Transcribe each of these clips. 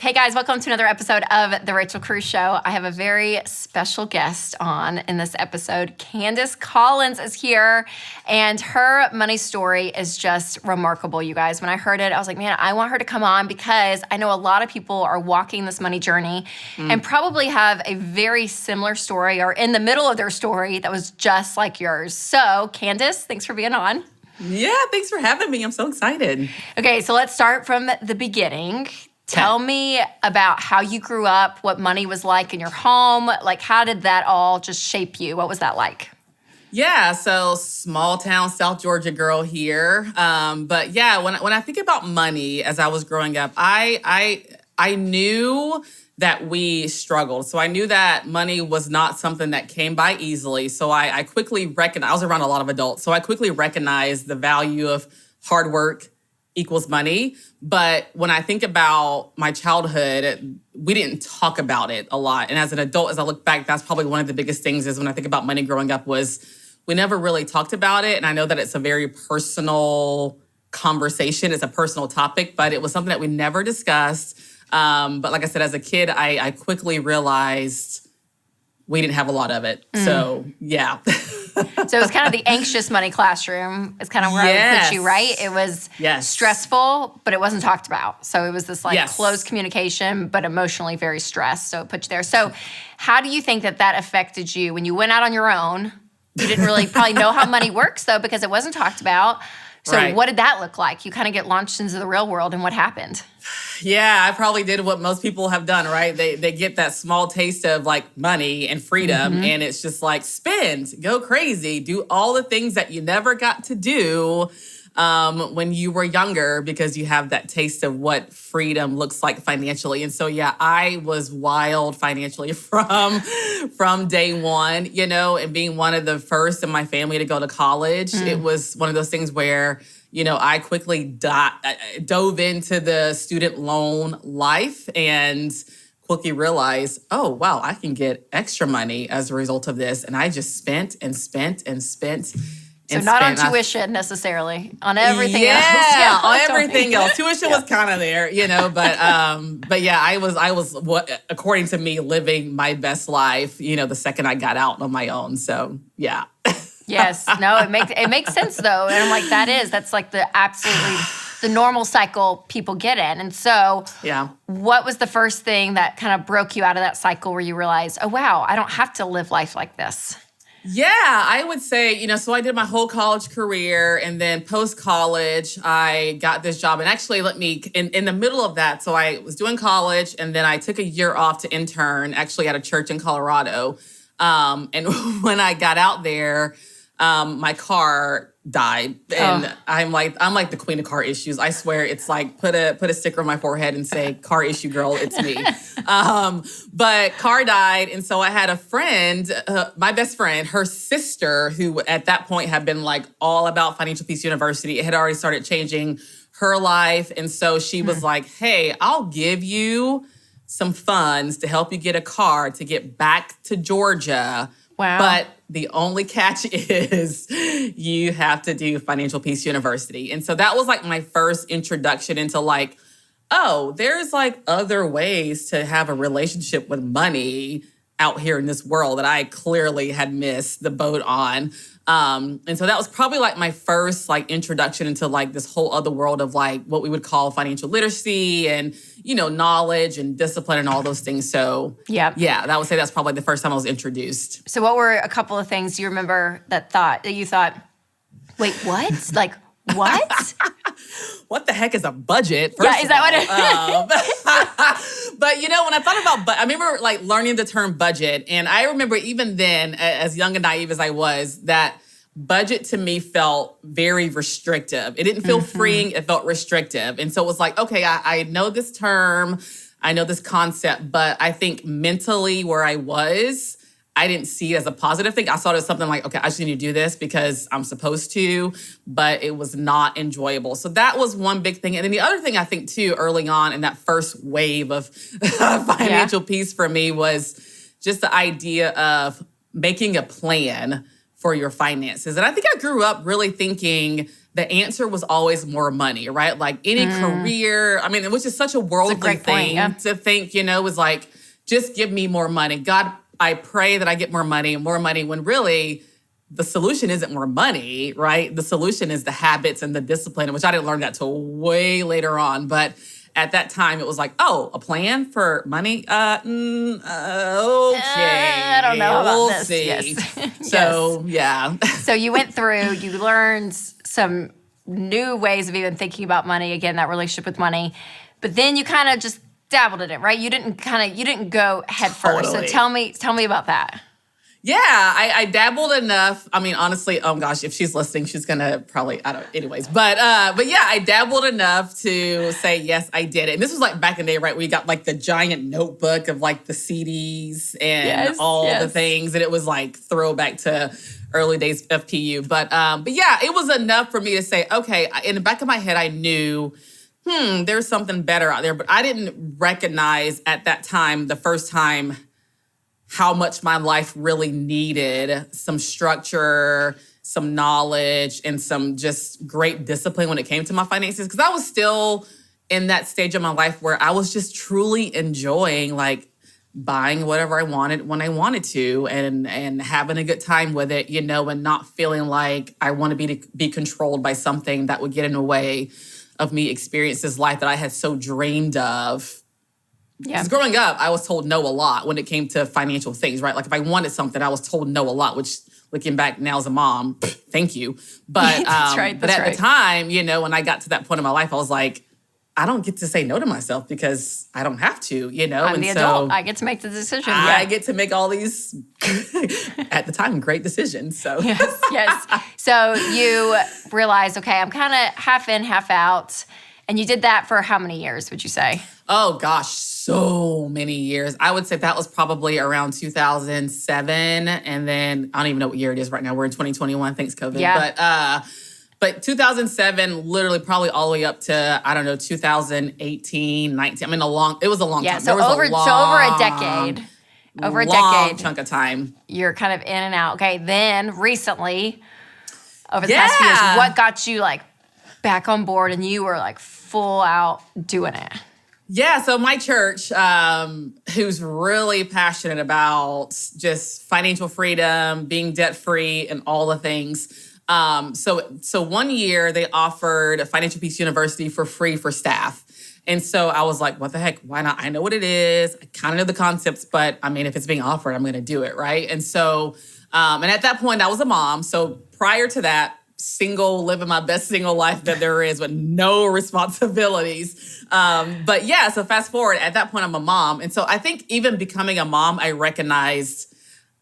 Hey guys, welcome to another episode of The Rachel Cruze Show. I have a very special guest on in this episode. Candace Collins is here, and her money story is just remarkable, you guys. When I heard it, I was like, man, I want her to come on because I know a lot of people are walking this money journey and probably have a very similar story or in the middle of their story that was just like yours. So, Candace, thanks for being on. Yeah, thanks for having me. I'm so excited. Okay, so let's start from the beginning. Tell me about how you grew up, what money was like in your home. Like, how did that all just shape you? What was that like? Yeah, so small town South Georgia girl here. But yeah, when I think about money as I was growing up, I knew that we struggled. So I knew that money was not something that came by easily. So I quickly recognized, I was around a lot of adults, so I quickly recognized the value of hard work equals money. But when I think about my childhood, we didn't talk about it a lot. And as an adult, as I look back, that's probably one of the biggest things is when I think about money growing up was we never really talked about it. And I know that it's a very personal conversation. It's a personal topic, but it was something that we never discussed. But like I said, as a kid, I quickly realized we didn't have a lot of it. So, yeah. So it was kind of the anxious money classroom. It's kind of where I would put you, right? It was stressful, but it wasn't talked about. So it was this closed communication, but emotionally very stressed. So it put you there. So how do you think that affected you when you went out on your own? You didn't really probably know how money works, though, because it wasn't talked about. So what did that look like? You kind of get launched into the real world, and what happened? Yeah, I probably did what most people have done, right? They get that small taste of like money and freedom, and it's just like spend, go crazy, do all the things that you never got to do when you were younger because you have that taste of what freedom looks like financially. And so, yeah, I was wild financially from day one, you know, and being one of the first in my family to go to college. It was one of those things where, you know, I quickly dove into the student loan life and quickly realized, oh, wow, I can get extra money as a result of this. And I just spent and spent and spent. So not on tuition necessarily, on everything else. Yeah, on everything else. Tuition was kind of there, you know, but yeah, I was what according to me living my best life, you know, the second I got out on my own. So yeah. Yes, no, it makes sense though, and I'm like that's like the normal cycle people get in, and so what was the first thing that kind of broke you out of that cycle where you realized, oh wow, I don't have to live life like this? Yeah, I would say, you know, so I did my whole college career and then post-college, I got this job. And actually, in the middle of that, so I was doing college and then I took a year off to intern actually at a church in Colorado. And when I got out there, my car died. And I'm like the queen of car issues. I swear it's like put a sticker on my forehead and say, car issue girl, it's me. But car died. And so I had a friend, my best friend, her sister, who at that point had been like all about Financial Peace University. It had already started changing her life. And so she was like, hey, I'll give you some funds to help you get a car to get back to Georgia. Wow. But the only catch is you have to do Financial Peace University. And so that was like my first introduction into like, oh, there's like other ways to have a relationship with money out here in this world that I clearly had missed the boat on. And so that was probably like my first like introduction into like this whole other world of like what we would call financial literacy and, you know, knowledge and discipline and all those things. So yeah, I would say that's probably the first time I was introduced. So what were a couple of things you remember that you thought, wait, what? Like, what? What the heck is a budget? First is that what it But, you know, when I thought about, I remember like learning the term budget. And I remember even then, as young and naive as I was, that budget to me felt very restrictive. It didn't feel freeing. It felt restrictive. And so it was like, okay, I know this term. I know this concept. But I think mentally where I was, I didn't see it as a positive thing. I saw it as something like, okay, I just need to do this because I'm supposed to, but it was not enjoyable. So that was one big thing. And then the other thing I think too, early on in that first wave of financial peace for me was just the idea of making a plan for your finances. And I think I grew up really thinking the answer was always more money, right? Like any career, I mean, it was just such a worldly thing to think, was like, just give me more money. God, I pray that I get more money, when really the solution isn't more money, right? The solution is the habits and the discipline, which I didn't learn that till way later on. But at that time, it was like, oh, a plan for money? Okay. I don't know about this. See. Yes. So, yeah. So you went through, you learned some new ways of even thinking about money, again, that relationship with money. But then you kind of just dabbled in it, right? You didn't go head first. So tell me about that. Yeah, I dabbled enough. I mean, honestly, oh gosh, if she's listening, she's gonna probably, anyways. But yeah, I dabbled enough to say, yes, I did it. And this was like back in the day, right? Where you got like the giant notebook of like the CDs and all the things. And it was like throwback to early days of PU. But yeah, it was enough for me to say, okay, in the back of my head, I knew, there's something better out there. But I didn't recognize at that time, the first time, how much my life really needed some structure, some knowledge, and some just great discipline when it came to my finances. Because I was still in that stage of my life where I was just truly enjoying like buying whatever I wanted when I wanted to and having a good time with it, and not feeling like I want to be controlled by something that would get in the way of me experiencing this life that I had so dreamed of. Yeah. Because growing up, I was told no a lot when it came to financial things, right? Like if I wanted something, I was told no a lot, which looking back now as a mom, thank you. But, that's right. But at the time, when I got to that point in my life, I was like, I don't get to say no to myself because I don't have to, I'm the adult. I get to make the decision. I get to make all these, at the time, great decisions. So Yes. So you realized, okay, I'm kind of half in, half out. And you did that for how many years, would you say? Oh, gosh, so many years. I would say that was probably around 2007. And then I don't even know what year it is right now. We're in 2021. Thanks, COVID. Yeah. But 2007, literally probably all the way up to, 2018, 19. I mean, it was a long time. So over a decade. Over a decade. Chunk of time. You're kind of in and out. Okay, then recently, over the past few years, what got you like back on board and you were like full out doing it? Yeah, so my church, who's really passionate about just financial freedom, being debt-free, and all the things. So one year they offered a Financial Peace University for free for staff. And so I was like, what the heck? Why not? I know what it is. I kind of know the concepts, but I mean, if it's being offered, I'm going to do it, right? And so, and at that point, I was a mom. So prior to that, single, living my best single life that there is with no responsibilities. But yeah, so fast forward, at that point, I'm a mom. And so I think even becoming a mom, I recognized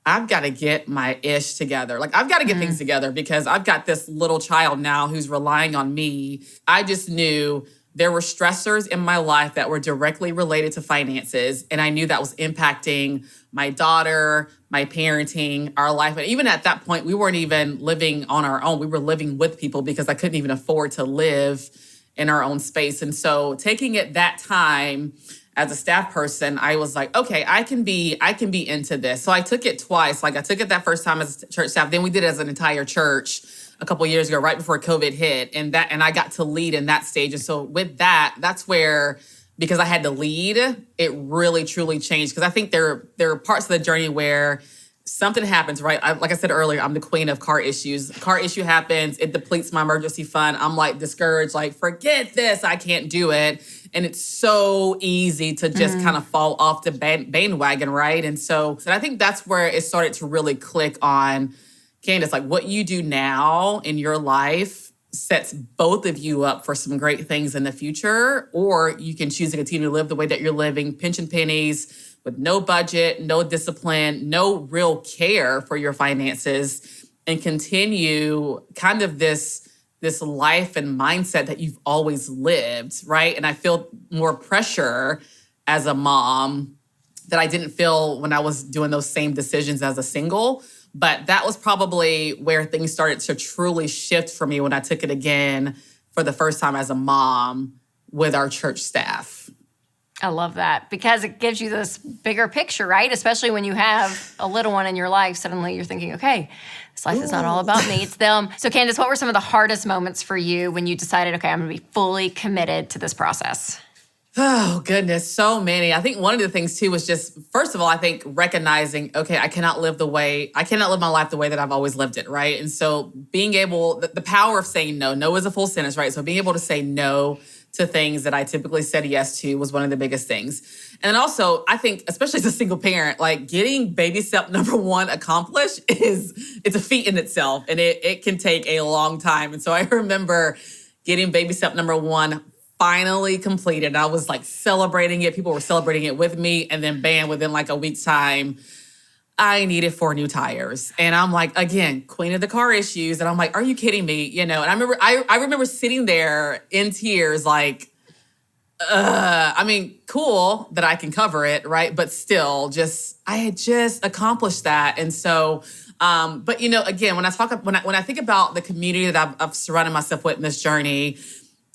I've got to get my ish together. Like I've got to get things together because I've got this little child now who's relying on me. I just knew there were stressors in my life that were directly related to finances. And I knew that was impacting my daughter, my parenting, our life. And even at that point, we weren't even living on our own. We were living with people because I couldn't even afford to live in our own space. And so taking it that time as a staff person, I was like, okay, I can be into this. So I took it twice. Like I took it that first time as church staff. Then we did it as an entire church a couple of years ago, right before COVID hit. And I got to lead in that stage. And so with that, that's where, because I had to lead, it really, truly changed. Because I think there are parts of the journey where something happens, right? Like I said earlier, I'm the queen of car issues. Car issue happens, it depletes my emergency fund. I'm like discouraged, like forget this, I can't do it. And it's so easy to just kind of fall off the bandwagon, right? And so I think that's where it started to really click on, Candace, like what you do now in your life sets both of you up for some great things in the future, or you can choose to continue to live the way that you're living, pinching pennies with no budget, no discipline, no real care for your finances, and continue kind of this life and mindset that you've always lived, right? And I feel more pressure as a mom that I didn't feel when I was doing those same decisions as a single. But that was probably where things started to truly shift for me when I took it again for the first time as a mom with our church staff. I love that because it gives you this bigger picture, right? Especially when you have a little one in your life, suddenly you're thinking, okay, this life is not all about me, it's them. So Candace, what were some of the hardest moments for you when you decided, okay, I'm gonna be fully committed to this process? Oh, goodness, so many. I think one of the things too was just, first of all, I think recognizing, okay, I cannot live my life the way that I've always lived it, right? And so being able, the power of saying no, no is a full sentence, right? So being able to say no to things that I typically said yes to was one of the biggest things. And then also, I think, especially as a single parent, like getting baby step number one accomplished it's a feat in itself, and it can take a long time. And so I remember getting baby step number one finally completed. I was like celebrating it. People were celebrating it with me. And then bam, within like a week's time, I needed 4 new tires. And I'm like, again, queen of the car issues. And I'm like, are you kidding me? You know, and I remember sitting there in tears, like, I mean, cool that I can cover it, right? But still, I had just accomplished that. And so, but you know, again, when I think about the community that I've surrounded myself with in this journey,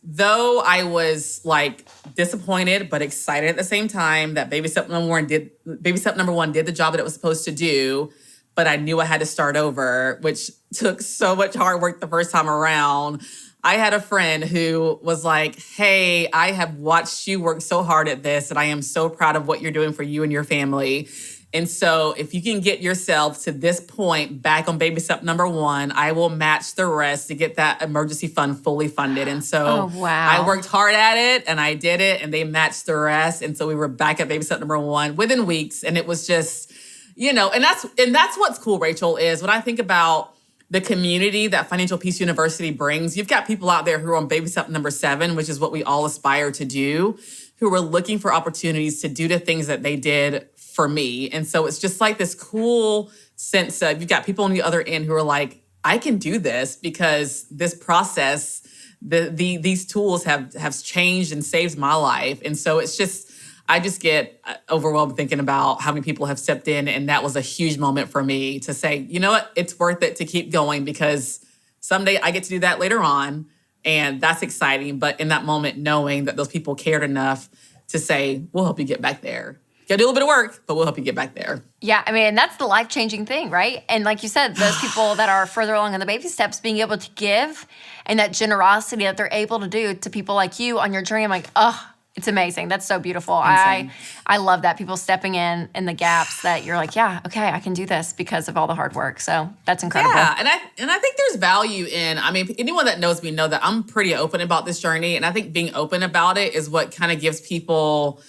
though I was like disappointed but excited at the same time that baby step number one did the job that it was supposed to do, but I knew I had to start over, which took so much hard work the first time around. I had a friend who was like, hey, I have watched you work so hard at this, and I am so proud of what you're doing for you and your family. And so if you can get yourself to this point back on baby step number one, I will match the rest to get that emergency fund fully funded. And so I worked hard at it, and I did it, and they matched the rest. And so we were back at baby step number one within weeks. And it was just, you know, and that's what's cool, Rachel, is when I think about the community that Financial Peace University brings, you've got people out there who are on baby step number 7, which is what we all aspire to do, who are looking for opportunities to do the things that they did for me. And so it's just like this cool sense of, you've got people on the other end who are like, I can do this because this process, these tools have changed and saved my life. And so it's just, I just get overwhelmed thinking about how many people have stepped in. And that was a huge moment for me to say, you know what, it's worth it to keep going because someday I get to do that later on. And that's exciting. But in that moment, knowing that those people cared enough to say, we'll help you get back there. You gotta do a little bit of work, but we'll help you get back there. Yeah, I mean, that's the life-changing thing, right? And like you said, those people that are further along in the baby steps, being able to give and that generosity that they're able to do to people like you on your journey, I'm like, oh, it's amazing. That's so beautiful. I love that. People stepping in the gaps that you're like, yeah, okay, I can do this because of all the hard work. So that's incredible. Yeah, and I think there's value in, I mean, anyone that knows me know that I'm pretty open about this journey. And I think being open about it is what kind of gives people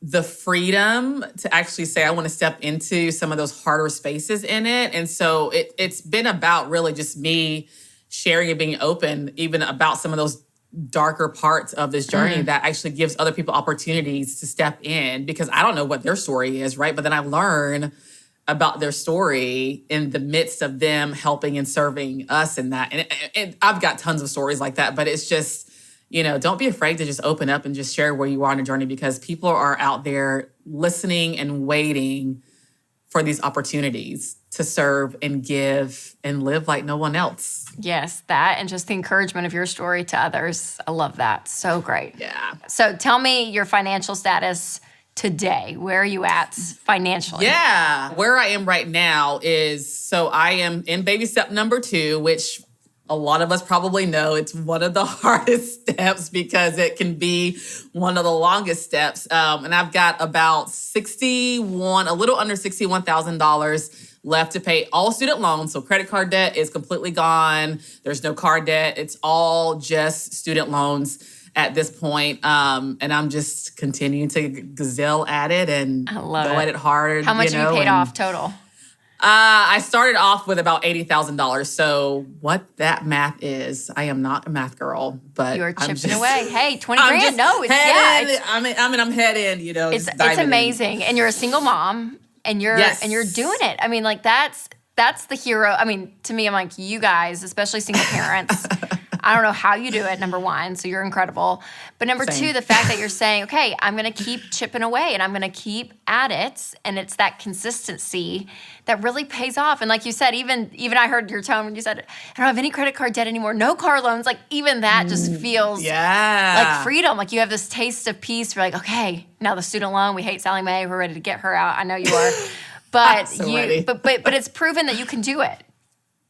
the freedom to actually say, I want to step into some of those harder spaces in it. And so it's been about really just me sharing and being open even about some of those darker parts of this journey that actually gives other people opportunities to step in, because I don't know what their story is, right? But then I learn about their story in the midst of them helping and serving us in that. And I've got tons of stories like that, but it's just, you know, don't be afraid to just open up and just share where you are on a journey, because people are out there listening and waiting for these opportunities to serve and give and live like no one else. Yes, that and just the encouragement of your story to others. I love that. So great. Yeah. So tell me your financial status today. Where are you at financially? Yeah. Where I am right now is, so I am in baby step number 2, which a lot of us probably know it's one of the hardest steps because it can be one of the longest steps. And I've got about a little under $61,000 left to pay all student loans. So credit card debt is completely gone. There's no car debt. It's all just student loans at this point. And I'm just continuing to gazelle at it and go at it hard. How much have you paid off total? I started off with about $80,000. So what that math is, I am not a math girl, but you're chipping away. Hey, 20 grand. No, it's I'm head in, you know. It's amazing. And you're a single mom and you're doing it. I mean, like that's the hero. I mean, to me, I'm like, you guys, especially single parents. I don't know how you do it, number one, so you're incredible. But number Same. two, the fact that you're saying, okay, I'm going to keep chipping away and I'm going to keep at it. And it's that consistency that really pays off. And like you said, even I heard your tone when you said, I don't have any credit card debt anymore, no car loans. Like even that just feels like freedom. Like you have this taste of peace. You're like, okay, now the student loan, we hate Sally Mae. We're ready to get her out. I know you are. But but it's proven that you can do it.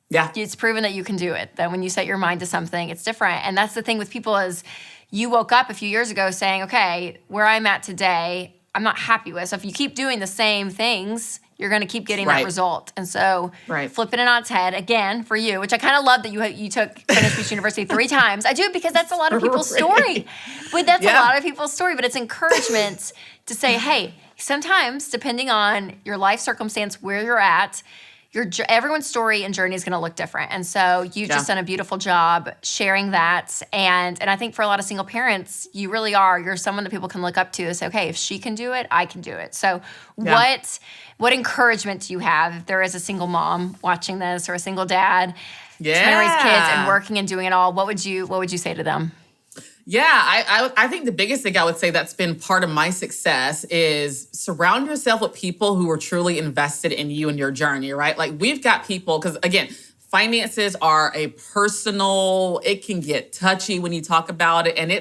Yeah. It's proven that you can do it. That when you set your mind to something, it's different. And that's the thing with people is you woke up a few years ago saying, okay, where I'm at today, I'm not happy with. So if you keep doing the same things, you're going to keep getting that result. And so flipping it on its head again for you, which I kind of love that you took Venice Beach University 3 times. I do it because that's a lot of people's story. But that's a lot of people's story. But it's encouragement to say, hey, sometimes depending on your life circumstance, where you're at, everyone's story and journey is going to look different. And so you've just done a beautiful job sharing that. And I think for a lot of single parents, you really are. You're someone that people can look up to and say, okay, if she can do it, I can do it. So what encouragement do you have if there is a single mom watching this or a single dad trying to raise kids and working and doing it all? What would you say to them? Yeah, I think the biggest thing I would say that's been part of my success is surround yourself with people who are truly invested in you and your journey, right? Like we've got people, because again, finances are a personal, it can get touchy when you talk about it. And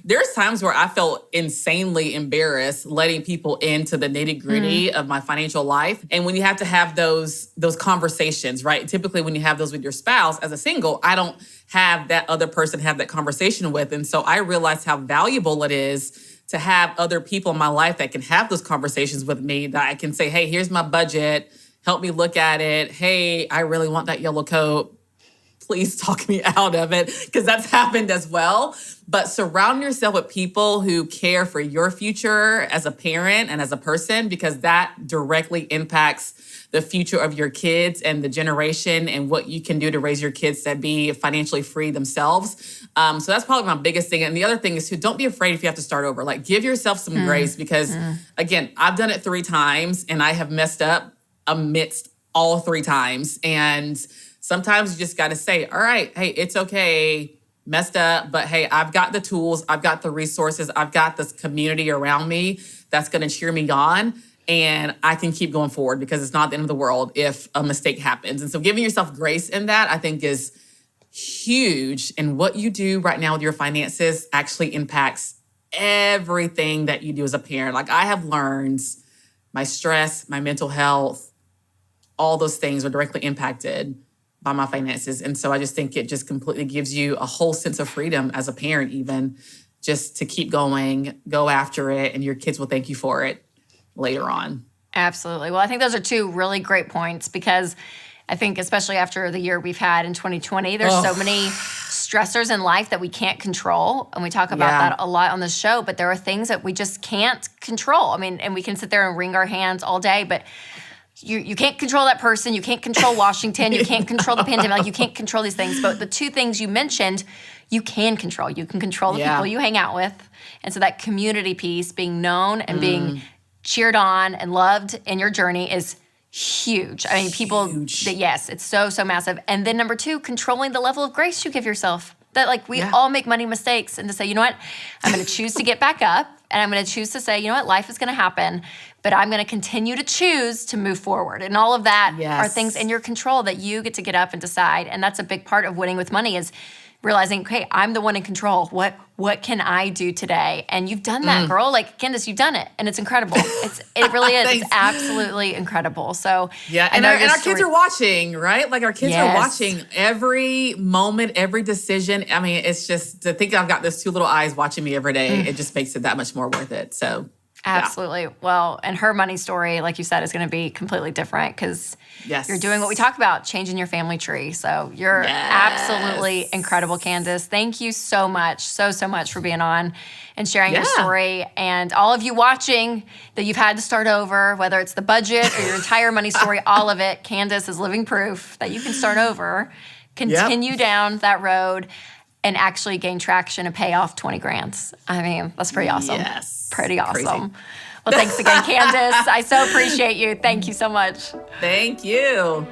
there's times where I felt insanely embarrassed letting people into the nitty-gritty of my financial life. And when you have to have those conversations, right? Typically when you have those with your spouse as a single, I don't have that other person have that conversation with. And so I realized how valuable it is to have other people in my life that can have those conversations with me, that I can say, hey, here's my budget. Help me look at it. Hey, I really want that yellow coat. Please talk me out of it, because that's happened as well. But surround yourself with people who care for your future as a parent and as a person, because that directly impacts the future of your kids and the generation and what you can do to raise your kids to be financially free themselves. So that's probably my biggest thing. And the other thing is to don't be afraid if you have to start over. Like give yourself some grace, because again, I've done it 3 times and I have messed up amidst all 3 times. And sometimes you just got to say, all right, hey, it's okay, messed up, but hey, I've got the tools, I've got the resources, I've got this community around me that's going to cheer me on, and I can keep going forward, because it's not the end of the world if a mistake happens. And so giving yourself grace in that, I think, is huge. And what you do right now with your finances actually impacts everything that you do as a parent. Like I have learned my stress, my mental health, all those things are directly impacted by my finances. And so I just think it just completely gives you a whole sense of freedom as a parent, even just to keep going, go after it, and your kids will thank you for it later on. Absolutely. Well, I think those are 2 really great points, because I think especially after the year we've had in 2020, there's so many stressors in life that we can't control. And we talk about that a lot on the show, but there are things that we just can't control. I mean, and we can sit there and wring our hands all day, but you can't control that person. You can't control Washington. You can't control the pandemic. Like you can't control these things. But the 2 things you mentioned, you can control. You can control the people you hang out with. And so that community piece, being known and being cheered on and loved in your journey is huge. I mean, yes, it's so massive. And then number 2, controlling the level of grace you give yourself. That like we all make money mistakes, and to say, you know what, I'm going to choose to get back up, and I'm going to choose to say, you know what, life is going to happen, but I'm going to continue to choose to move forward. And all of that are things in your control that you get to get up and decide. And that's a big part of winning with money, is realizing, okay, I'm the one in control. What can I do today? And you've done that, girl. Like, Candace, you've done it, and it's incredible. It really is. It's absolutely incredible. So and our kids are watching, right? Like our kids are watching every moment, every decision. I mean, it's just to think I've got those 2 little eyes watching me every day. It just makes it that much more worth it. So. Absolutely. Well, and her money story, like you said, is going to be completely different, because you're doing what we talk about, changing your family tree. So you're absolutely incredible, Candace. Thank you so much, so much for being on and sharing your story. And all of you watching that you've had to start over, whether it's the budget or your entire money story, all of it, Candace is living proof that you can start over, continue down that road, and actually gain traction and pay off 20 grand. I mean, that's pretty awesome. Yes. Pretty awesome. Crazy. Well, thanks again, Candace. I so appreciate you. Thank you so much. Thank you.